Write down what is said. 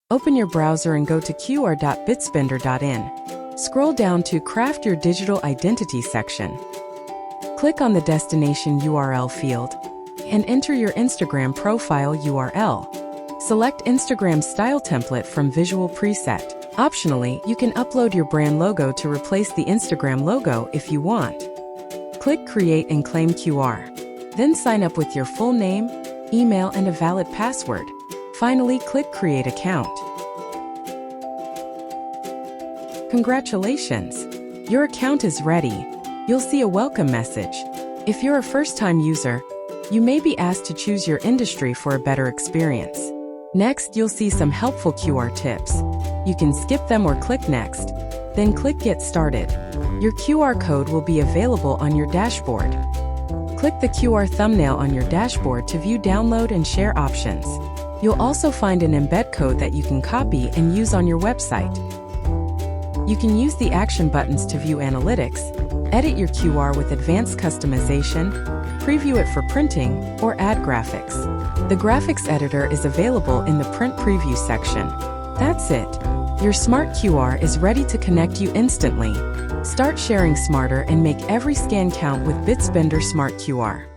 Open your browser and go to qr.bitsbender.in. Scroll down to Craft Your Digital Identity section. Click on the destination URL field and enter your Instagram profile URL. Select Instagram style template from Visual Preset. Optionally, you can upload your brand logo to replace the Instagram logo if you want. Click Create and Claim QR. Then sign up with your full name, email, and a valid password. Finally, click Create Account. Congratulations! Your account is ready. You'll see a welcome message. If you're a first-time user, you may be asked to choose your industry for a better experience. Next, you'll see some helpful QR tips. You can skip them or click Next. Then click Get Started. Your QR code will be available on your dashboard. Click the QR thumbnail on your dashboard to view download and share options. You'll also find an embed code that you can copy and use on your website. You can use the action buttons to view analytics, edit your QR with advanced customization, preview it for printing, or add graphics. The graphics editor is available in the print preview section. That's it. Your Smart QR is ready to connect you instantly. Start sharing smarter and make every scan count with Bitsbender Smart QR.